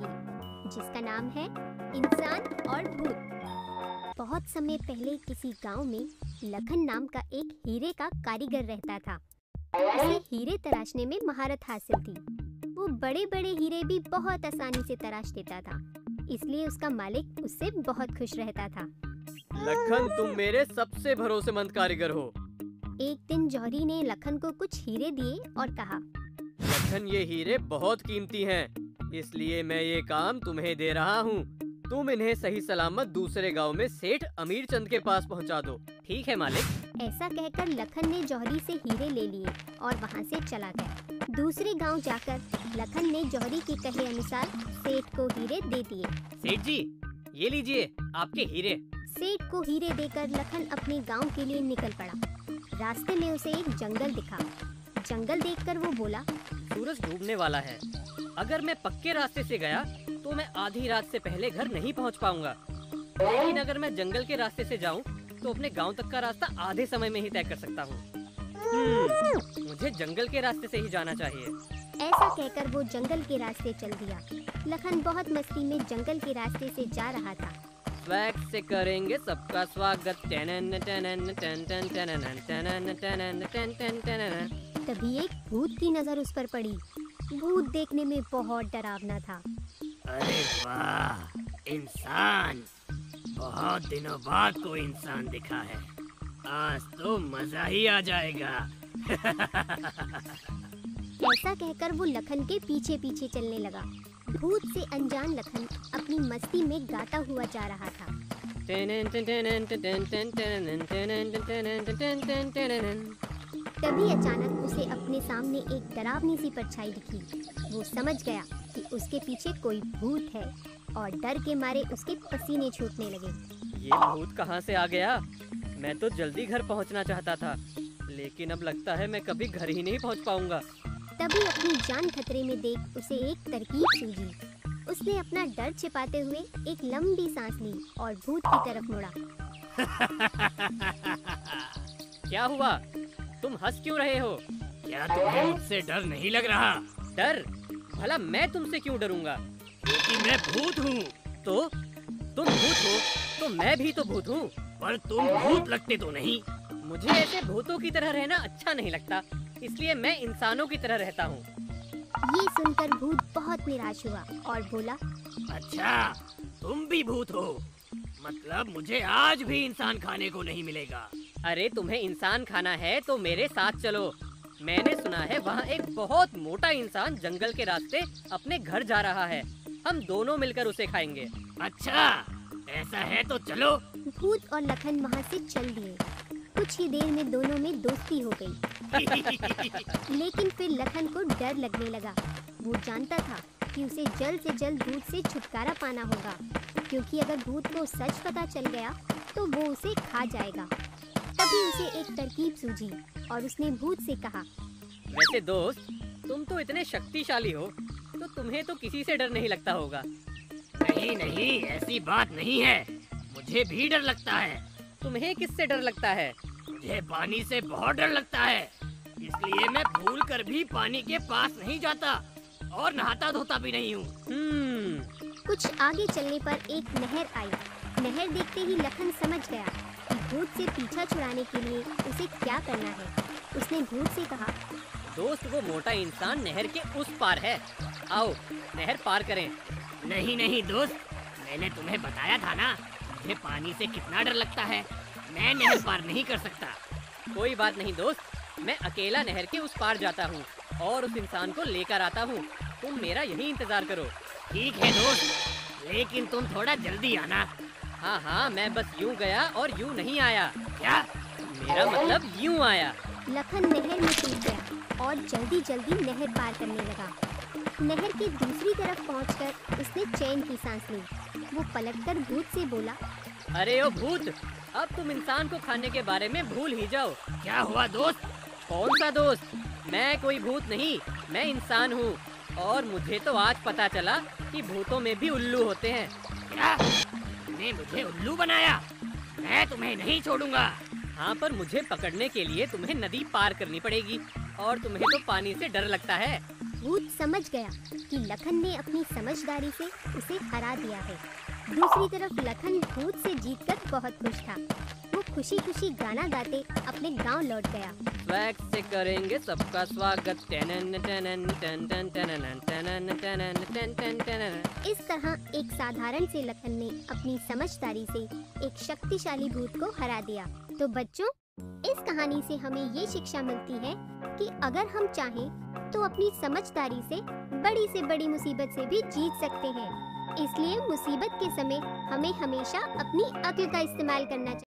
लगी, जिसका नाम है इंसान और भूत। बहुत समय पहले किसी गांव में लखन नाम का एक हीरे का कारीगर रहता था। उसे हीरे तराशने में महारत हासिल थी। वो बड़े बड़े हीरे भी बहुत आसानी से तराश देता था, इसलिए उसका मालिक उससे बहुत खुश रहता था। लखन, तुम मेरे सबसे भरोसेमंद कारीगर हो। एक दिन जौहरी ने लखन को कुछ हीरे दिए और कहा, लखन, ये हीरे बहुत कीमती हैं, इसलिए मैं ये काम तुम्हें दे रहा हूँ। तुम इन्हें सही सलामत दूसरे गांव में सेठ अमीर चंद के पास पहुँचा दो। ठीक है मालिक। ऐसा कहकर लखन ने जौहरी से हीरे ले लिए और वहाँ से चला गया। दूसरे गांव जाकर लखन ने जौहरी के कहे अनुसार सेठ को हीरे दे दिए। सेठ जी, ये लीजिए आपके हीरे। सेठ को हीरे देकर लखन अपने गांव के लिए निकल पड़ा। रास्ते में उसे एक जंगल दिखा। जंगल देखकर वो बोला, सूरज डूबने वाला है। अगर मैं पक्के रास्ते से गया तो मैं आधी रात से पहले घर नहीं पहुंच पाऊंगा, लेकिन अगर मैं जंगल के रास्ते से जाऊं तो अपने गांव तक का रास्ता आधे समय में ही तय कर सकता हूं। मुझे जंगल के रास्ते से ही जाना चाहिए। ऐसा कहकर वो जंगल के रास्ते चल दिया। लखन बहुत मस्ती में जंगल के रास्ते से जा रहा था। स्वैग से करेंगे सबका स्वागत। तभी एक भूत की नजर उस पर पड़ी। भूत देखने में बहुत डरावना था। अरे वाह, इंसान! बहुत दिनों बाद कोई इंसान दिखा है। आज तो मजा ही आ जाएगा। ऐसा कहकर वो लखन के पीछे पीछे चलने लगा। भूत से अनजान लखन अपनी मस्ती में गाता हुआ जा रहा था। तभी अचानक उसे अपने सामने एक डरावनी सी परछाई दिखी। वो समझ गया कि उसके पीछे कोई भूत है और डर के मारे उसके पसीने छूटने लगे। ये भूत कहाँ से आ गया? मैं तो जल्दी घर पहुँचना चाहता था, लेकिन अब लगता है मैं कभी घर ही नहीं पहुँच पाऊंगा। तभी अपनी जान खतरे में देख उसे एक तरकीब सूझी। उसने अपना डर छिपाते हुए एक लंबी सांस ली और भूत की तरफ मुड़ा। क्या हुआ? तुम हंस क्यों रहे हो? क्या तुम्हें मुझसे डर नहीं लग रहा? डर? भला मैं तुमसे क्यों डरूंगा? क्योंकि मैं भूत हूँ। तो तुम भूत हो तो मैं भी तो भूत हूँ। पर तुम भूत लगते तो नहीं। मुझे ऐसे भूतों की तरह रहना अच्छा नहीं लगता, इसलिए मैं इंसानों की तरह रहता हूँ। ये सुनकर भूत बहुत निराश हुआ और बोला, अच्छा, तुम भी भूत हो? मतलब मुझे आज भी इंसान खाने को नहीं मिलेगा। अरे तुम्हें इंसान खाना है तो मेरे साथ चलो। मैंने सुना है वहाँ एक बहुत मोटा इंसान जंगल के रास्ते अपने घर जा रहा है। हम दोनों मिलकर उसे खाएंगे। अच्छा, ऐसा है तो चलो। भूत और लखन वहाँ से चल दिए। कुछ ही देर में दोनों में दोस्ती हो गई। लेकिन फिर लखन को डर लगने लगा। वो जानता था कि उसे जल्द से जल्द भूत से छुटकारा पाना होगा, क्योंकि अगर भूत को सच पता चल गया तो वो उसे खा जाएगा। तभी उसे एक तरकीब सूझी और उसने भूत से कहा, वैसे दोस्त, तुम तो इतने शक्तिशाली हो तो तुम्हें तो किसी से डर नहीं लगता होगा। नहीं नहीं, ऐसी बात नहीं है। मुझे भी डर लगता है। तुम्हें किससे डर लगता है? मुझे पानी से बहुत डर लगता है, इसलिए मैं भूल कर भी पानी के पास नहीं जाता और नहाता धोता भी नहीं हूँ। कुछ आगे चलने पर एक नहर आई। नहर देखते ही लखन समझ गया कि भूत से पीछा छुड़ाने के लिए उसे क्या करना है। उसने भूत से कहा, दोस्त, वो मोटा इंसान नहर के उस पार है। आओ नहर पार करें। नहीं नहीं दोस्त, मैंने तुम्हें बताया था ना, मुझे पानी से कितना डर लगता है। मैं नहर पार नहीं कर सकता। कोई बात नहीं दोस्त, मैं अकेला नहर के उस पार जाता हूँ और उस इंसान को लेकर आता हूँ। तुम मेरा यही इंतजार करो। ठीक है दोस्त, लेकिन तुम थोड़ा जल्दी आना। हाँ हाँ, मैं बस यूँ गया और यूँ नहीं आया। क्या? मेरा मतलब यूँ आया। लखन नहर में कूद गया और जल्दी जल्दी नहर पार करने लगा। नहर की दूसरी तरफ पहुंचकर उसने चैन की सांस ली। वो पलटकर भूत से बोला, अरे ओ भूत, अब तुम इंसान को खाने के बारे में भूल ही जाओ। क्या हुआ दोस्त? कौन सा दोस्त? मैं कोई भूत नहीं, मैं इंसान हूँ। और मुझे तो आज पता चला कि भूतों में भी उल्लू होते हैं। क्या? तुमने मुझे उल्लू बनाया? मैं तुम्हें नहीं छोड़ूंगा। हाँ, पर मुझे पकड़ने के लिए तुम्हें नदी पार करनी पड़ेगी और तुम्हें तो पानी से डर लगता है। भूत समझ गया कि लखन ने अपनी समझदारी से उसे हरा दिया है। दूसरी तरफ लखन भूत से जीतकर बहुत खुश था। वो खुशी खुशी गाना गाते अपने गांव लौट गया। स्वैग से करेंगे सबका स्वागत। टनन टनन टन टन टनन टनन टनन टन टन टनन। इस तरह एक साधारण से लखन ने अपनी समझदारी से एक शक्तिशाली भूत को हरा दिया। तो बच्चों, इस कहानी से हमें ये शिक्षा मिलती है कि अगर हम चाहें तो अपनी समझदारी से बड़ी मुसीबत से भी जीत सकते हैं। इसलिए मुसीबत के समय हमें हमेशा अपनी अक्ल का इस्तेमाल करना चाहिए।